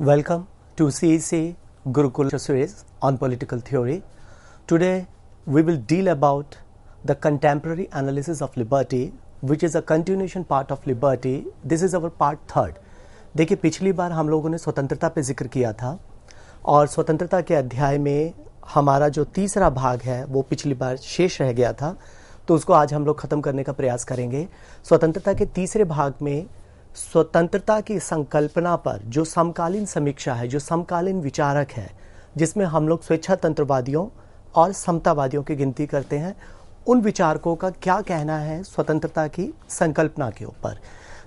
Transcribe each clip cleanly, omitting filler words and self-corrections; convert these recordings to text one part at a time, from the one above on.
Welcome to CEC Gurukul series on political theory. Today we will deal about the contemporary analysis of liberty, which is a continuation part of liberty. This is our part third. देखिए, पिछली बार हम लोगों ने स्वतंत्रता पे जिक्र किया था और स्वतंत्रता के अध्याय में हमारा जो तीसरा भाग है वो पिछली बार शेष रह गया था, तो उसको आज हम लोग ख़त्म करने का प्रयास करेंगे। स्वतंत्रता के तीसरे भाग में स्वतंत्रता की संकल्पना पर जो समकालीन समीक्षा है, जो समकालीन विचारक है, जिसमें हम लोग स्वेच्छातंत्रवादियों और समतावादियों की गिनती करते हैं, उन विचारकों का क्या कहना है स्वतंत्रता की संकल्पना के ऊपर।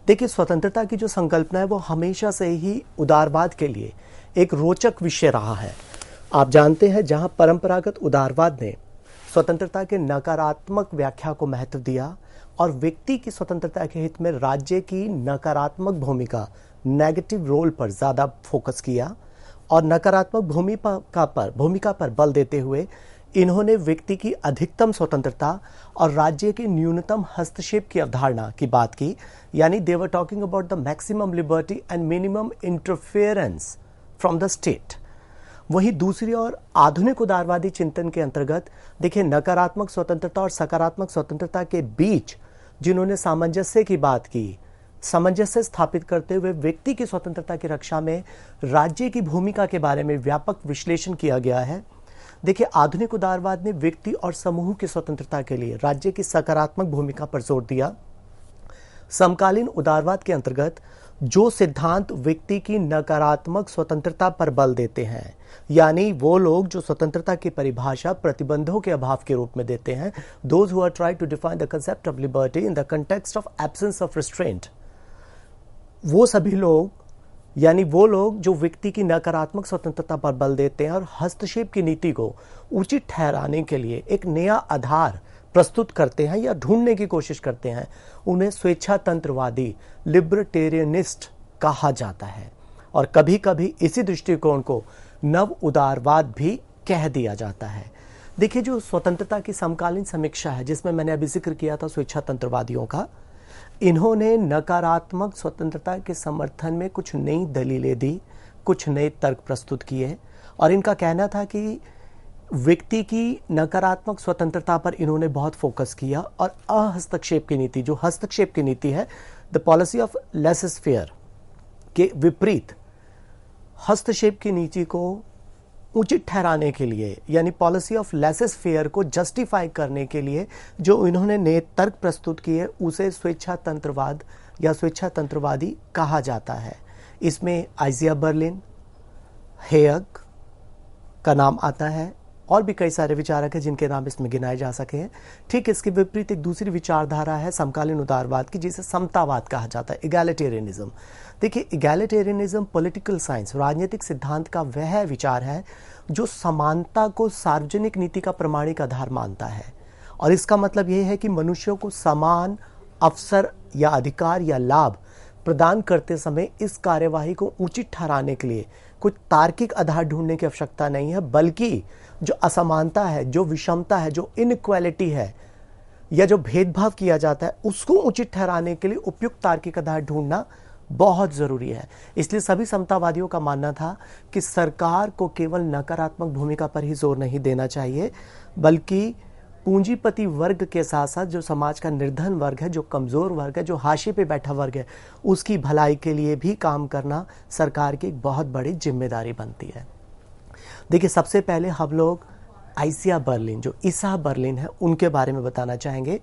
देखिए, स्वतंत्रता की जो संकल्पना है वो हमेशा से ही उदारवाद के लिए एक रोचक विषय रहा है। आप जानते हैं, जहां परंपरागत उदारवाद ने स्वतंत्रता के नकारात्मक व्याख्या को महत्व दिया और व्यक्ति की स्वतंत्रता के हित में राज्य की नकारात्मक नेगेटिव रोल पर ज़्यादा फोकस किया और नकारात्मक भूमिका पर बल देते हुए इन्होंने व्यक्ति की अधिकतम स्वतंत्रता और राज्य के न्यूनतम हस्तक्षेप की अवधारणा की बात की। यानी they were talking about the maximum liberty and minimum interference from the state. वहीं दूसरी ओर आधुनिक उदारवादी चिंतन के अंतर्गत देखिए, नकारात्मक स्वतंत्रता और सकारात्मक स्वतंत्रता के बीच जिन्होंने सामंजस्य की बात की, सामंजस्य स्थापित करते हुए व्यक्ति की स्वतंत्रता की रक्षा में राज्य की भूमिका के बारे में व्यापक विश्लेषण किया गया है। देखिए, आधुनिक उदारवाद ने व्यक्ति और समूह की स्वतंत्रता के लिए राज्य की सकारात्मक भूमिका पर जोर दिया। समकालीन उदारवाद के अंतर्गत जो सिद्धांत व्यक्ति की नकारात्मक स्वतंत्रता पर बल देते हैं, यानी वो लोग जो स्वतंत्रता की परिभाषा प्रतिबंधों के अभाव के रूप में देते हैं, those who are trying to define the concept of liberty in the context of absence of restraint, वो सभी लोग, यानी वो लोग जो व्यक्ति की नकारात्मक स्वतंत्रता पर बल देते हैं और हस्तक्षेप की नीति को उचित ठहराने के लिए एक नया आधार प्रस्तुत करते हैं या ढूंढने की कोशिश करते हैं, उन्हें स्वेच्छातंत्रवादी लिबर्टेरियनिस्ट कहा जाता है। और कभी कभी इसी दृष्टिकोण को नव उदारवाद भी कह दिया जाता है। देखिए, जो स्वतंत्रता की समकालीन समीक्षा है, जिसमें मैंने अभी जिक्र किया था स्वेच्छातंत्रवादियों का, इन्होंने नकारात्मक स्वतंत्रता के समर्थन में कुछ नई दलीलें दी, कुछ नए तर्क प्रस्तुत किए और इनका कहना था कि व्यक्ति की नकारात्मक स्वतंत्रता पर इन्होंने बहुत फोकस किया और अहस्तक्षेप की नीति, जो हस्तक्षेप की नीति है, द पॉलिसी ऑफ लेसेस-फेयर के विपरीत हस्तक्षेप की नीति को उचित ठहराने के लिए, यानी पॉलिसी ऑफ लेसेस-फेयर को जस्टिफाई करने के लिए जो इन्होंने नए तर्क प्रस्तुत किए, उसे स्वेच्छातंत्रवाद या स्वेच्छातंत्रवादी कहा जाता है। इसमें आइजिया बर्लिन, हेयग का नाम आता है और भी कई सारे विचारक हैं जिनके नाम इसमें गिनाए जा सके हैं। ठीक इसके विपरीत एक दूसरी विचारधारा है समकालीन उदारवाद की, जिसे समतावाद कहा जाता है, इगैलिटेरियनिज्म। देखिए, इगैलिटेरियनिज्म पॉलिटिकल साइंस, राजनीतिक सिद्धांत का वह विचार है जो समानता को सार्वजनिक नीति का प्रमाणिक आधार मानता है और इसका मतलब यह है कि मनुष्यों को समान अवसर या अधिकार या लाभ प्रदान करते समय इस कार्यवाही को उचित ठहराने के लिए कुछ तार्किक आधार ढूंढने की आवश्यकता नहीं है, बल्कि जो असमानता है, जो विषमता है, जो इनइक्वालिटी है या जो भेदभाव किया जाता है, उसको उचित ठहराने के लिए उपयुक्त तार्किक आधार ढूंढना बहुत जरूरी है। इसलिए सभी समतावादियों का मानना था कि सरकार को केवल नकारात्मक भूमिका पर ही जोर नहीं देना चाहिए, बल्कि पूंजीपति वर्ग के साथ साथ जो समाज का निर्धन वर्ग है, जो कमजोर वर्ग है, जो हाशिए पे बैठा वर्ग है, उसकी भलाई के लिए भी काम करना सरकार की एक बहुत बड़ी जिम्मेदारी बनती है। देखिए, सबसे पहले हम लोग आइजिया बर्लिन, जो ईसा बर्लिन है, उनके बारे में बताना चाहेंगे।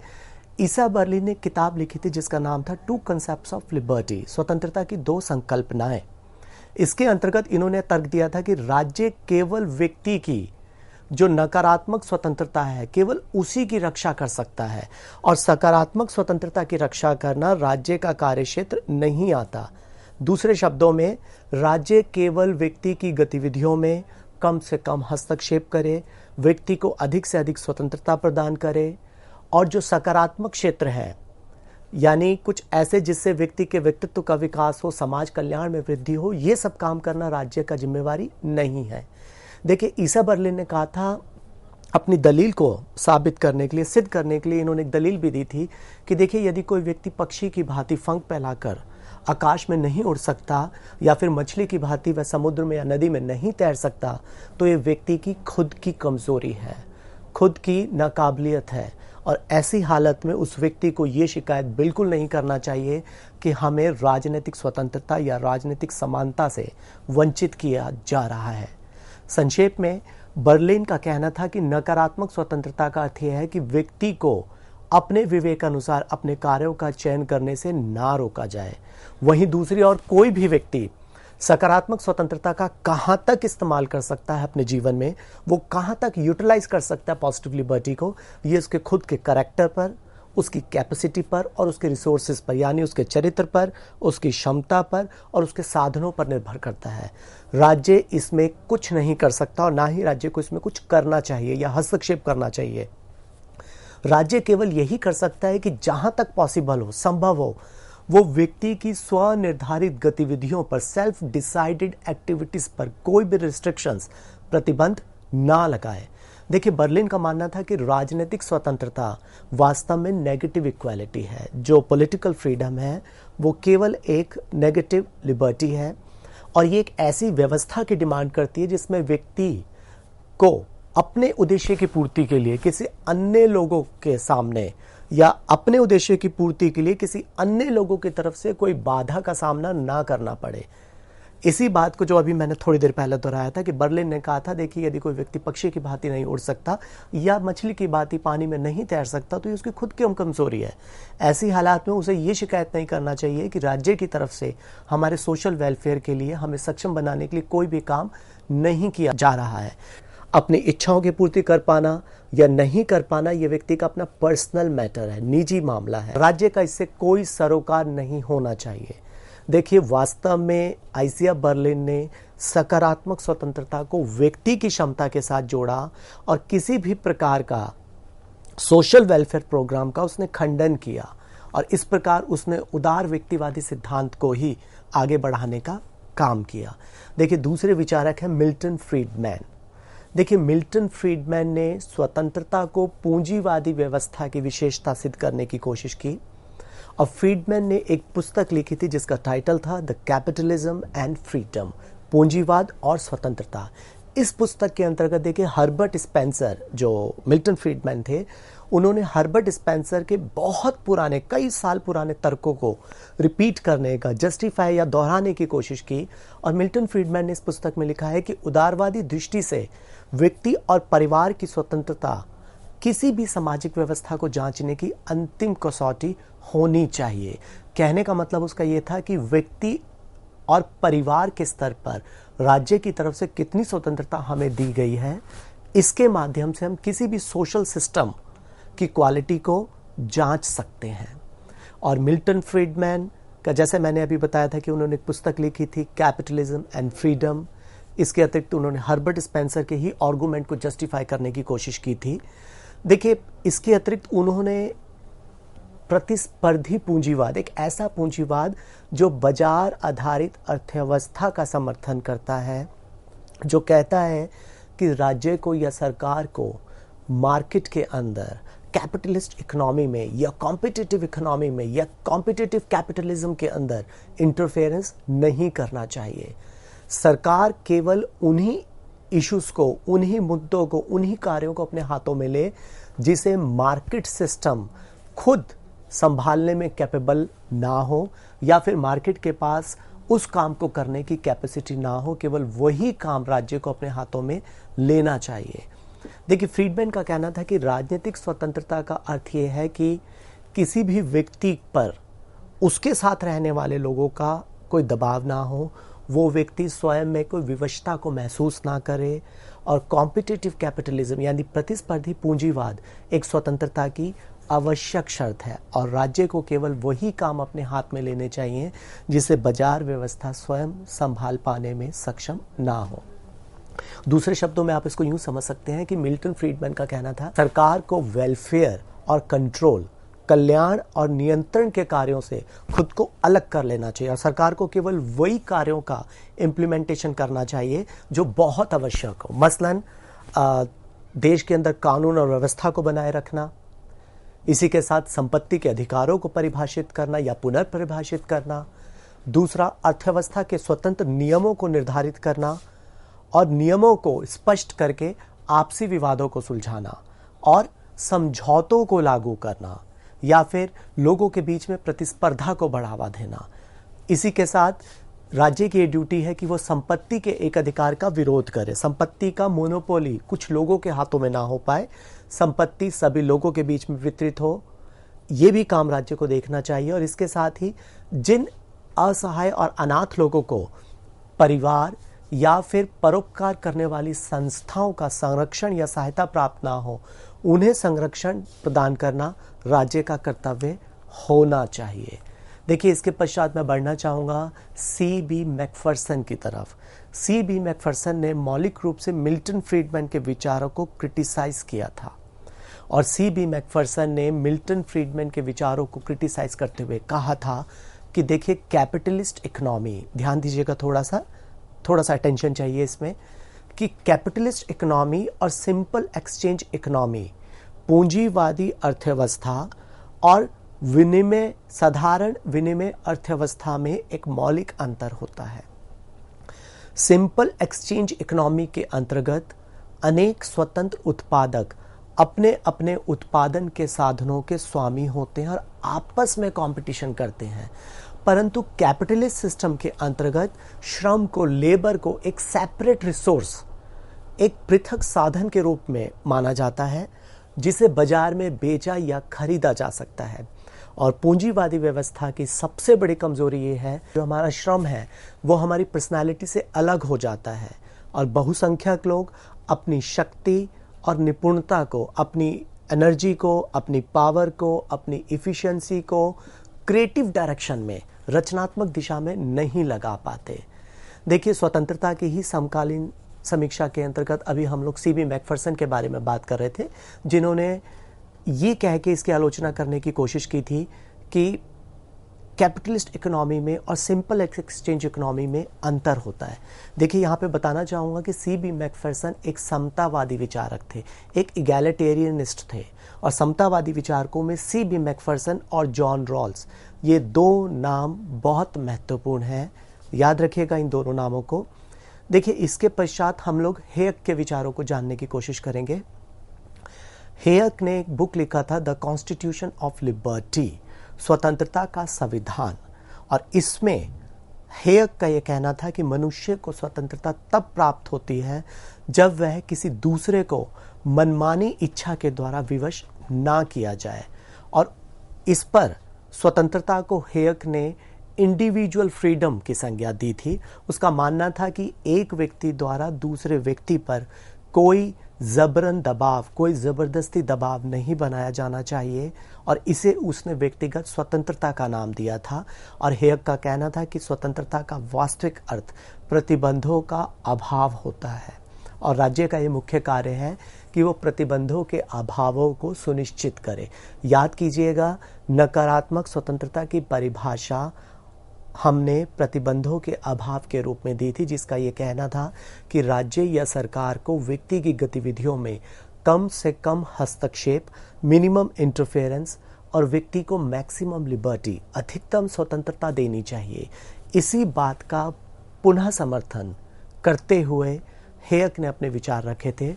ईसा बर्लिन ने किताब लिखी थी जिसका नाम था टू कंसेप्ट्स ऑफ लिबर्टी, स्वतंत्रता की दो संकल्पनाएं। इसके अंतर्गत इन्होंने तर्क दिया था कि राज्य केवल व्यक्ति की जो नकारात्मक स्वतंत्रता है, केवल उसी की रक्षा कर सकता है और सकारात्मक स्वतंत्रता की रक्षा करना राज्य का कार्यक्षेत्र नहीं आता। दूसरे शब्दों में, राज्य केवल व्यक्ति की गतिविधियों में कम से कम हस्तक्षेप करे, व्यक्ति को अधिक से अधिक स्वतंत्रता प्रदान करे और जो सकारात्मक क्षेत्र है, यानी कुछ ऐसे जिससे व्यक्ति के व्यक्तित्व का विकास हो, समाज कल्याण में वृद्धि हो, ये सब काम करना राज्य का जिम्मेवारी नहीं है। देखिए, ईसा बर्लिन ने कहा था, अपनी दलील को साबित करने के लिए, सिद्ध करने के लिए इन्होंने एक दलील भी दी थी कि देखिए, यदि कोई व्यक्ति पक्षी की भांति पंख फैलाकर आकाश में नहीं उड़ सकता या फिर मछली की भांति वह समुद्र में या नदी में नहीं तैर सकता, तो ये व्यक्ति की खुद की कमजोरी है, खुद की नाकाबिलियत है। और ऐसी हालत में उस व्यक्ति को ये शिकायत बिल्कुल नहीं करना चाहिए कि हमें राजनीतिक स्वतंत्रता या राजनीतिक समानता से वंचित किया जा रहा है। संक्षेप में बर्लिन का कहना था कि नकारात्मक स्वतंत्रता का अर्थ यह है कि व्यक्ति को अपने विवेक अनुसार अपने कार्यों का चयन करने से ना रोका जाए। वहीं दूसरी ओर कोई भी व्यक्ति सकारात्मक स्वतंत्रता का कहां तक इस्तेमाल कर सकता है अपने जीवन में, वो कहां तक यूटिलाइज कर सकता है पॉजिटिव लिबर्टी को, ये उसके खुद के कैरेक्टर पर, उसकी कैपेसिटी पर और उसके रिसोर्सेज पर, यानी उसके चरित्र पर, उसकी क्षमता पर और उसके साधनों पर निर्भर करता है। राज्य इसमें कुछ नहीं कर सकता और ना ही राज्य को इसमें कुछ करना चाहिए या हस्तक्षेप करना चाहिए। राज्य केवल यही कर सकता है कि जहां तक पॉसिबल हो, संभव हो, वो व्यक्ति की स्वनिर्धारित गतिविधियों पर, सेल्फ डिसाइडेड एक्टिविटीज पर कोई भी रिस्ट्रिक्शंस, प्रतिबंध ना लगाए। देखिए, बर्लिन का मानना था कि राजनीतिक स्वतंत्रता वास्तव में नेगेटिव इक्वालिटी है। जो पॉलिटिकल फ्रीडम है वो केवल एक नेगेटिव लिबर्टी है और ये एक ऐसी व्यवस्था की डिमांड करती है जिसमें व्यक्ति को अपने उद्देश्य की पूर्ति के लिए किसी अन्य लोगों के सामने या अपने उद्देश्य की पूर्ति के लिए किसी अन्य लोगों की तरफ से कोई बाधा का सामना ना करना पड़े। इसी बात को जो अभी मैंने थोड़ी देर पहले दोहराया था कि बर्लिन ने कहा था, देखिए, यदि कोई व्यक्ति पक्षी की भांति नहीं उड़ सकता या मछली की भांति पानी में नहीं तैर सकता तो ये उसकी खुद की कमजोरी है। ऐसी हालात में उसे ये शिकायत नहीं करना चाहिए कि राज्य की तरफ से हमारे सोशल वेलफेयर के लिए, हमें सक्षम बनाने के लिए कोई भी काम नहीं किया जा रहा है। अपनी इच्छाओं की पूर्ति कर पाना या नहीं कर पाना ये व्यक्ति का अपना पर्सनल मैटर है, निजी मामला है। राज्य का इससे कोई सरोकार नहीं होना चाहिए। देखिए, वास्तव में आइसिया बर्लिन ने सकारात्मक स्वतंत्रता को व्यक्ति की क्षमता के साथ जोड़ा और किसी भी प्रकार का सोशल वेलफेयर प्रोग्राम का उसने खंडन किया और इस प्रकार उसने उदार व्यक्तिवादी सिद्धांत को ही आगे बढ़ाने का काम किया। देखिए, दूसरे विचारक हैं मिल्टन फ्रीडमैन। देखिए, मिल्टन फ्रीडमैन ने स्वतंत्रता को पूंजीवादी व्यवस्था की विशेषता सिद्ध करने की कोशिश की और फ्रीडमैन ने एक पुस्तक लिखी थी जिसका टाइटल था द कैपिटलिज्म एंड फ्रीडम, पूंजीवाद और स्वतंत्रता। इस पुस्तक के अंतर्गत देखिए, हर्बर्ट स्पेंसर, जो मिल्टन फ्रीडमैन थे, उन्होंने हर्बर्ट स्पेंसर के बहुत पुराने, कई साल पुराने तर्कों को रिपीट करने का, जस्टिफाई या दोहराने की कोशिश की और मिल्टन फ्रीडमैन ने इस पुस्तक में लिखा है कि उदारवादी दृष्टि से व्यक्ति और परिवार की स्वतंत्रता किसी भी सामाजिक व्यवस्था को जांचने की अंतिम कसौटी होनी चाहिए। कहने का मतलब उसका यह था कि व्यक्ति और परिवार के स्तर पर राज्य की तरफ से कितनी स्वतंत्रता हमें दी गई है, इसके माध्यम से हम किसी भी सोशल सिस्टम की क्वालिटी को जांच सकते हैं। और मिल्टन फ्रीडमैन का, जैसे मैंने अभी बताया था कि उन्होंने एक पुस्तक लिखी थी कैपिटलिज्म एंड फ्रीडम, इसके अतिरिक्त उन्होंने हर्बर्ट स्पेंसर के ही आर्गुमेंट को जस्टिफाई करने की कोशिश की थी। देखिए, इसके अतिरिक्त उन्होंने प्रतिस्पर्धी पूंजीवाद, एक ऐसा पूंजीवाद जो बाजार आधारित अर्थव्यवस्था का समर्थन करता है, जो कहता है कि राज्य को या सरकार को मार्केट के अंदर, कैपिटलिस्ट इकोनॉमी में या कॉम्पिटिटिव इकोनॉमी में या कॉम्पिटिटिव कैपिटलिज्म के अंदर इंटरफेरेंस नहीं करना चाहिए। सरकार केवल उन्हीं इश्यूज को, उन्हीं मुद्दों को, उन्हीं कार्यों को अपने हाथों में ले जिसे मार्केट सिस्टम खुद संभालने में कैपेबल ना हो या फिर मार्केट के पास उस काम को करने की कैपेसिटी ना हो। केवल वही काम राज्य को अपने हाथों में लेना चाहिए। देखिए, फ्रीडमैन का कहना था कि राजनीतिक स्वतंत्रता का अर्थ यह है कि किसी भी व्यक्ति पर उसके साथ रहने वाले लोगों का कोई दबाव ना हो, वो व्यक्ति स्वयं में कोई विवशता को महसूस ना करे और कॉम्पिटिटिव कैपिटलिज्म यानी प्रतिस्पर्धी पूंजीवाद एक स्वतंत्रता की आवश्यक शर्त है और राज्य को केवल वही काम अपने हाथ में लेने चाहिए जिसे बाजार व्यवस्था स्वयं संभाल पाने में सक्षम ना हो। दूसरे शब्दों में आप इसको यूं समझ सकते हैं कि मिल्टन फ्रीडमैन का कहना था, सरकार को वेलफेयर और कंट्रोल, कल्याण और नियंत्रण के कार्यों से खुद को अलग कर लेना चाहिए और सरकार को केवल वही कार्यों का इम्प्लीमेंटेशन करना चाहिए जो बहुत आवश्यक हो। मसलन देश के अंदर कानून और व्यवस्था को बनाए रखना, इसी के साथ संपत्ति के अधिकारों को परिभाषित करना या पुनर्परिभाषित करना, दूसरा, अर्थव्यवस्था के स्वतंत्र नियमों को निर्धारित करना और नियमों को स्पष्ट करके आपसी विवादों को सुलझाना और समझौतों को लागू करना या फिर लोगों के बीच में प्रतिस्पर्धा को बढ़ावा देना। इसी के साथ राज्य की ये ड्यूटी है कि वो संपत्ति के एक अधिकार का विरोध करे, संपत्ति का मोनोपोली कुछ लोगों के हाथों में ना हो पाए, संपत्ति सभी लोगों के बीच में वितरित हो, ये भी काम राज्य को देखना चाहिए। और इसके साथ ही जिन असहाय और अनाथ लोगों को परिवार या फिर परोपकार करने वाली संस्थाओं का संरक्षण या सहायता प्राप्त ना हो, उन्हें संरक्षण प्रदान करना राज्य का कर्तव्य होना चाहिए। देखिए, इसके पश्चात मैं बढ़ना चाहूँगा C.B. मैकफर्सन की तरफ। C.B. मैकफर्सन ने मौलिक रूप से मिल्टन फ्रीडमैन के विचारों को क्रिटिसाइज किया था और C.B. मैकफर्सन ने मिल्टन फ्रीडमैन के विचारों को क्रिटिसाइज करते हुए कहा था कि देखिए, कैपिटलिस्ट इकोनॉमी, ध्यान दीजिएगा, थोड़ा सा अटेंशन चाहिए इसमें, कि कैपिटलिस्ट इकोनॉमी और सिंपल एक्सचेंज इकोनॉमी, पूंजीवादी अर्थव्यवस्था और साधारण विनिमय अर्थव्यवस्था में एक मौलिक अंतर होता है। सिंपल एक्सचेंज इकोनॉमी के अंतर्गत अनेक स्वतंत्र उत्पादक अपने अपने उत्पादन के साधनों के स्वामी होते हैं और आपस में कंपटीशन करते हैं, परंतु कैपिटलिस्ट सिस्टम के अंतर्गत श्रम को, लेबर को एक सेपरेट रिसोर्स, एक पृथक साधन के रूप में माना जाता है जिसे बाजार में बेचा या खरीदा जा सकता है। और पूंजीवादी व्यवस्था की सबसे बड़ी कमजोरी ये है, जो हमारा श्रम है वो हमारी पर्सनालिटी से अलग हो जाता है और बहुसंख्यक लोग अपनी शक्ति और निपुणता को, अपनी एनर्जी को, अपनी पावर को, अपनी इफिशिएंसी को क्रिएटिव डायरेक्शन में, रचनात्मक दिशा में नहीं लगा पाते। देखिए, स्वतंत्रता की ही समकालीन समीक्षा के अंतर्गत अभी हम लोग C.B. मैकफर्सन के बारे में बात कर रहे थे, जिन्होंने ये कह के इसकी आलोचना करने की कोशिश की थी कि कैपिटलिस्ट इकोनॉमी में और सिंपल एक्सचेंज इकोनॉमी में अंतर होता है। देखिए, यहाँ पे बताना चाहूँगा कि C.B. मैकफर्सन एक समतावादी विचारक थे, एक इगैलिटेरियनिस्ट थे और समतावादी विचारकों में C.B. मैकफर्सन और जॉन रॉल्स, ये दो नाम बहुत महत्वपूर्ण हैं, याद रखिएगा इन दोनों नामों को। देखिए, इसके पश्चात हम लोग हेयक के विचारों को जानने की कोशिश करेंगे। हेयक ने एक बुक लिखा था, द कॉन्स्टिट्यूशन ऑफ लिबर्टी, स्वतंत्रता का संविधान, और इसमें हेयक का यह कहना था कि मनुष्य को स्वतंत्रता तब प्राप्त होती है जब वह किसी दूसरे को मनमानी इच्छा के द्वारा विवश ना किया जाए। और इस पर स्वतंत्रता को हेयक ने इंडिविजुअल फ्रीडम की संज्ञा दी थी। उसका मानना था कि एक व्यक्ति द्वारा दूसरे व्यक्ति पर कोई जबरन दबाव, कोई जबरदस्ती दबाव नहीं बनाया जाना चाहिए और इसे उसने व्यक्तिगत स्वतंत्रता का नाम दिया था। और हेयक का कहना था कि स्वतंत्रता का वास्तविक अर्थ प्रतिबंधों का अभाव होता है और राज्य का ये मुख्य कार्य है कि वो प्रतिबंधों के अभावों को सुनिश्चित करे। याद कीजिएगा, नकारात्मक स्वतंत्रता की परिभाषा हमने प्रतिबंधों के अभाव के रूप में दी थी, जिसका ये कहना था कि राज्य या सरकार को व्यक्ति की गतिविधियों में कम से कम हस्तक्षेप, मिनिमम इंटरफेरेंस और व्यक्ति को मैक्सिमम लिबर्टी, अधिकतम स्वतंत्रता देनी चाहिए। इसी बात का पुनः समर्थन करते हुए हेयक ने अपने विचार रखे थे।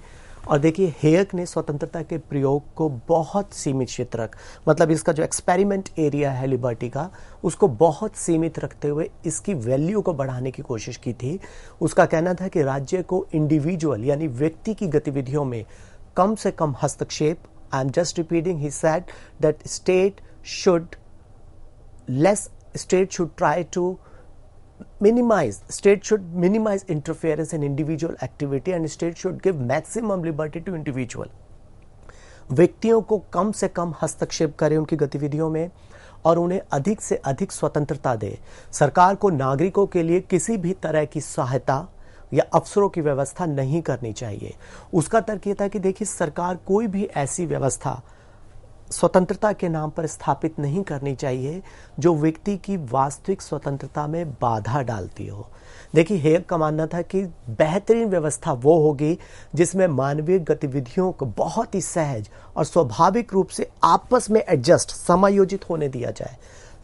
और देखिए, हेयक ने स्वतंत्रता के प्रयोग को बहुत सीमित क्षेत्र, मतलब इसका जो एक्सपेरिमेंट एरिया है लिबर्टी का, उसको बहुत सीमित रखते हुए इसकी वैल्यू को बढ़ाने की कोशिश की थी। उसका कहना था कि राज्य को इंडिविजुअल यानी व्यक्ति की गतिविधियों में कम से कम हस्तक्षेप, I am just repeating, he said that state should try to state should minimize interference in individual activity and state should give maximum liberty to individual। व्यक्तियों को कम से कम हस्तक्षेप करें उनकी गतिविधियों में और उन्हें अधिक से अधिक स्वतंत्रता दे। सरकार को नागरिकों के लिए किसी भी तरह की सहायता या अवसरों की व्यवस्था नहीं करनी चाहिए। उसका तर्क ये था कि देखिए, सरकार कोई भी ऐसी व्यवस्था स्वतंत्रता के नाम पर स्थापित नहीं करनी चाहिए जो व्यक्ति की वास्तविक स्वतंत्रता में बाधा डालती हो। देखिए, हेयक का मानना था कि बेहतरीन व्यवस्था वो होगी जिसमें मानवीय गतिविधियों को बहुत ही सहज और स्वाभाविक रूप से आपस में एडजस्ट, समायोजित होने दिया जाए।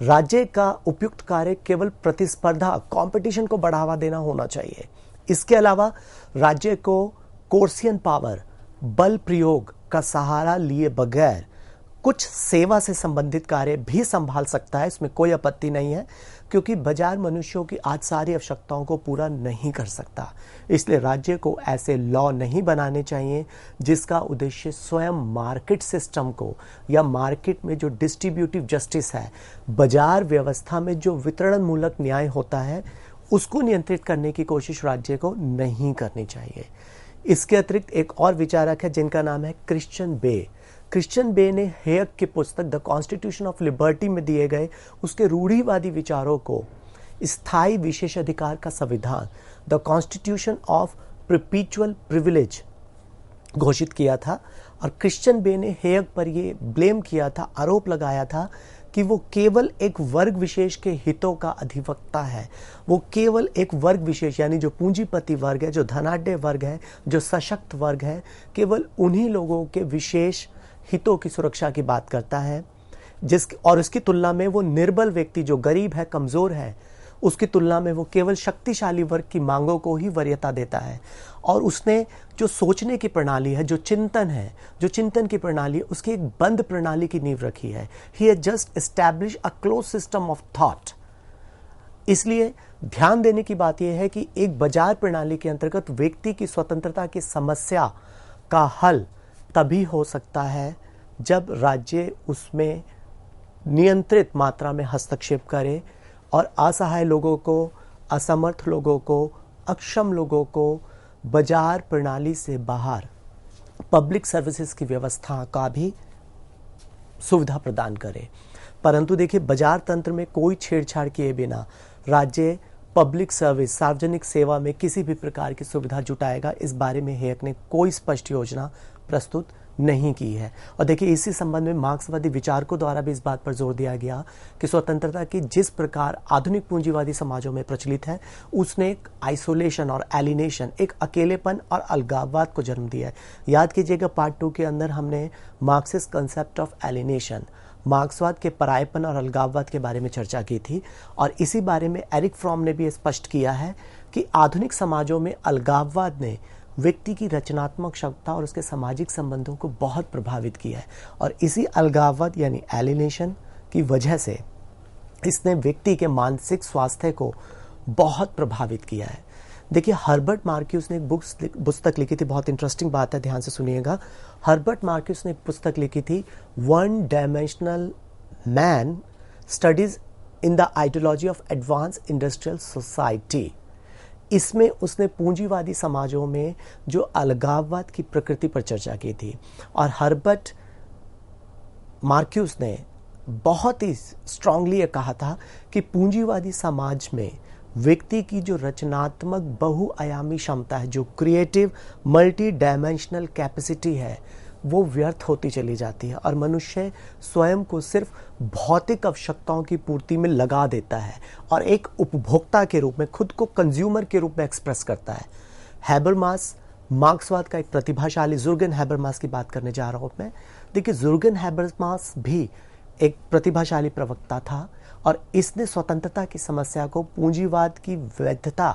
राज्य का उपयुक्त कार्य केवल प्रतिस्पर्धा, कंपटीशन को बढ़ावा देना होना चाहिए। इसके अलावा राज्य को कोर्सियन पावर, बल प्रयोग का सहारा लिए बगैर कुछ सेवा से संबंधित कार्य भी संभाल सकता है, इसमें कोई आपत्ति नहीं है, क्योंकि बाजार मनुष्यों की आज सारी आवश्यकताओं को पूरा नहीं कर सकता। इसलिए राज्य को ऐसे लॉ नहीं बनाने चाहिए जिसका उद्देश्य स्वयं मार्केट सिस्टम को या मार्केट में जो डिस्ट्रीब्यूटिव जस्टिस है, बाजार व्यवस्था में जो वितरण मूलक न्याय होता है, उसको नियंत्रित करने की कोशिश राज्य को नहीं करनी चाहिए। इसके अतिरिक्त एक और विचारक है जिनका नाम है क्रिश्चियन बे। क्रिश्चियन बे ने हेयक की पुस्तक द कॉन्स्टिट्यूशन ऑफ लिबर्टी में दिए गए उसके रूढ़िवादी विचारों को स्थायी विशेषाधिकार का संविधान, the constitution of perpetual privilege घोषित किया था। और क्रिश्चियन बे ने हेयक पर यह ब्लेम किया था, आरोप लगाया था कि वो केवल एक वर्ग विशेष के हितों का अधिवक्ता है। वो केवल एक वर्ग विशेष, यानी जो पूंजीपति वर्ग है, जो धनाढ्य वर्ग है, जो सशक्त वर्ग है, केवल उन्हीं लोगों के विशेष हितों की सुरक्षा की बात करता है, और उसकी तुलना में वो निर्बल व्यक्ति जो गरीब है, कमजोर है, उसकी तुलना में वो केवल शक्तिशाली वर्ग की मांगों को ही वरीयता देता है। और उसने जो सोचने की प्रणाली है, जो चिंतन है, जो चिंतन की प्रणाली है, उसकी एक बंद प्रणाली की नींव रखी है। He has just establish a close system of thought. इसलिए ध्यान देने की बात यह है कि एक बाजार प्रणाली के अंतर्गत व्यक्ति की स्वतंत्रता की समस्या का हल तभी हो सकता है जब राज्य उसमें नियंत्रित मात्रा में हस्तक्षेप करे और असहाय लोगों को, असमर्थ लोगों को, अक्षम लोगों को बाजार प्रणाली से बाहर पब्लिक सर्विसेज की व्यवस्था का भी सुविधा प्रदान करे। परंतु देखिए, बाजार तंत्र में कोई छेड़छाड़ किए बिना राज्य पब्लिक सर्विस, सार्वजनिक सेवा में किसी भी प्रकार की सुविधा जुटाएगा, इस बारे में हेयक ने कोई स्पष्ट योजना प्रस्तुत नहीं की है। और देखिए, इसी संबंध में मार्क्सवादी विचारकों द्वारा भी इस बात पर जोर दिया गया कि स्वतंत्रता की जिस प्रकार आधुनिक पूंजीवादी समाजों में प्रचलित है, उसने एक आइसोलेशन और एलिनेशन, एक अकेलेपन और अलगाववाद को जन्म दिया है। याद कीजिएगा, पार्ट 2 के अंदर हमने मार्क्सिस्ट कंसेप्ट ऑफ एलिनेशन, मार्क्सवाद के परायपन और अलगाववाद के बारे में चर्चा की थी। और इसी बारे में एरिक फ्रॉम ने भी स्पष्ट किया है कि आधुनिक समाजों में अलगाववाद ने व्यक्ति की रचनात्मक क्षमता और उसके सामाजिक संबंधों को बहुत प्रभावित किया है। और इसी अलगाववाद यानी एलिनेशन की वजह से इसने व्यक्ति के मानसिक स्वास्थ्य को बहुत प्रभावित किया है। देखिए, हर्बर्ट मार्क्यूस ने एक पुस्तक लिखी थी, बहुत इंटरेस्टिंग बात है, ध्यान से सुनिएगा। हर्बर्ट मार्क्यूस ने एक पुस्तक लिखी थी, one dimensional man studies in the ideology of advance industrial society. इसमें उसने पूंजीवादी समाजों में जो अलगाववाद की प्रकृति पर चर्चा की थी। और हर्बर्ट मार्क्यूस ने बहुत ही स्ट्रांगली ये कहा था कि पूंजीवादी समाज में व्यक्ति की जो रचनात्मक बहुआयामी क्षमता है, जो क्रिएटिव मल्टी डायमेंशनल कैपेसिटी है, वो व्यर्थ होती चली जाती है और मनुष्य स्वयं को सिर्फ भौतिक आवश्यकताओं की पूर्ति में लगा देता है और एक उपभोक्ता के रूप में, खुद को कंज्यूमर के रूप में एक्सप्रेस करता है। हैबरमास, मार्क्सवाद का एक प्रतिभाशाली, जुर्गेन हैबरमास की बात करने जा रहा हूं मैं। देखिए, जुर्गेन हैबरमास भी एक प्रतिभाशाली प्रवक्ता था और इसने स्वतंत्रता की समस्या को पूंजीवाद की वैधता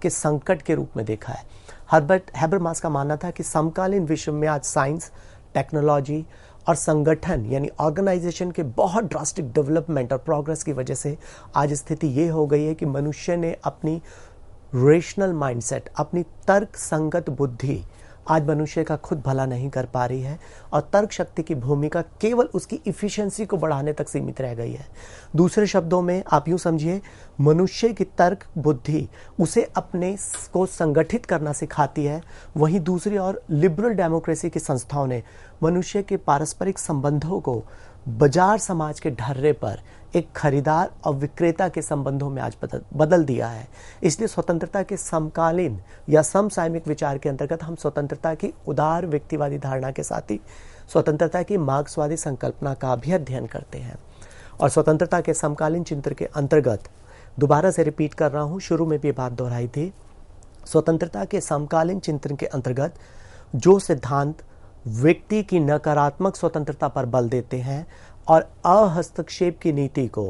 के संकट के रूप में देखा है। हर्बर्ट हैबरमास का मानना था कि समकालीन विश्व में आज साइंस, टेक्नोलॉजी और संगठन यानी ऑर्गेनाइजेशन के बहुत ड्रास्टिक डेवलपमेंट और प्रोग्रेस की वजह से आज स्थिति ये हो गई है कि मनुष्य ने अपनी रेशनल माइंडसेट, अपनी तर्क संगत बुद्धि आज मनुष्य का खुद भला नहीं कर पा रही है और तर्क शक्ति की भूमिका केवल उसकी इफिशिएंसी को बढ़ाने तक सीमित रह गई है। दूसरे शब्दों में आप यूं समझिए, मनुष्य की तर्क बुद्धि उसे अपने को संगठित करना सिखाती है, वहीं दूसरी ओर लिबरल डेमोक्रेसी की संस्थाओं ने मनुष्य के पारस्परिक संबंधों को बाजार समाज के ढर्रे पर एक खरीदार और विक्रेता के संबंधों में आज बदल दिया है। इसलिए स्वतंत्रता के समकालीन या समसामयिक विचार के अंतर्गत हम स्वतंत्रता की उदार व्यक्तिवादी धारणा के साथ ही स्वतंत्रता की मार्क्सवादी संकल्पना का भी अध्ययन करते हैं। और स्वतंत्रता के समकालीन चिंतन के अंतर्गत, दोबारा से रिपीट कर रहा हूं, शुरू में भी बात दोहराई थी, स्वतंत्रता के समकालीन चिंतन के अंतर्गत जो सिद्धांत व्यक्ति की नकारात्मक स्वतंत्रता पर बल देते हैं और अहस्तक्षेप की नीति को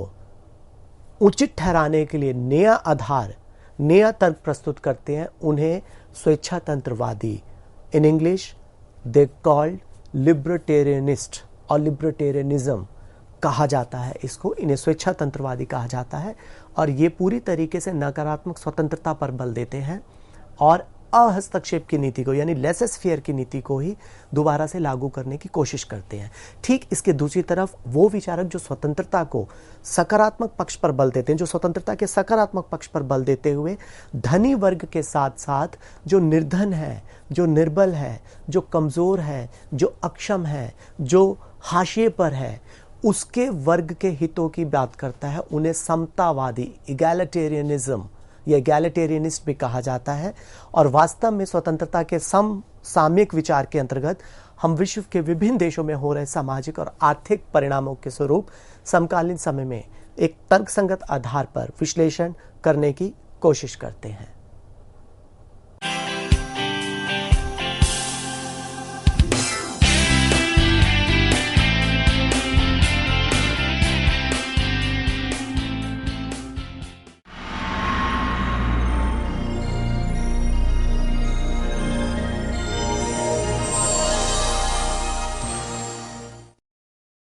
उचित ठहराने के लिए नया आधार, नया तर्क प्रस्तुत करते हैं, उन्हें स्वेच्छातंत्रवादी, इन इंग्लिश दे कॉल्ड लिबर्टेरियनिस्ट और लिबर्टेरियनिज्म कहा जाता है। इसको इन्हें स्वेच्छातंत्रवादी कहा जाता है और ये पूरी तरीके से नकारात्मक स्वतंत्रता पर बल देते हैं और अहस्तक्षेप की नीति को यानी लेसेस फेयर की नीति को ही दोबारा से लागू करने की कोशिश करते हैं। ठीक इसके दूसरी तरफ वो विचारक जो स्वतंत्रता को सकारात्मक पक्ष पर बल देते हैं, जो स्वतंत्रता के सकारात्मक पक्ष पर बल देते हुए धनी वर्ग के साथ साथ जो निर्धन है, जो निर्बल है, जो कमजोर है, जो अक्षम है, जो हाशिए पर है, उसके वर्ग के हितों की बात करता है। उन्हें समतावादी, इगैलिटेरियनिज्म या इगैलिटेरियनिस्ट भी कहा जाता है। और वास्तव में स्वतंत्रता के समसामयिक विचार के अंतर्गत हम विश्व के विभिन्न देशों में हो रहे सामाजिक और आर्थिक परिणामों के स्वरूप समकालीन समय में एक तर्कसंगत आधार पर विश्लेषण करने की कोशिश करते हैं।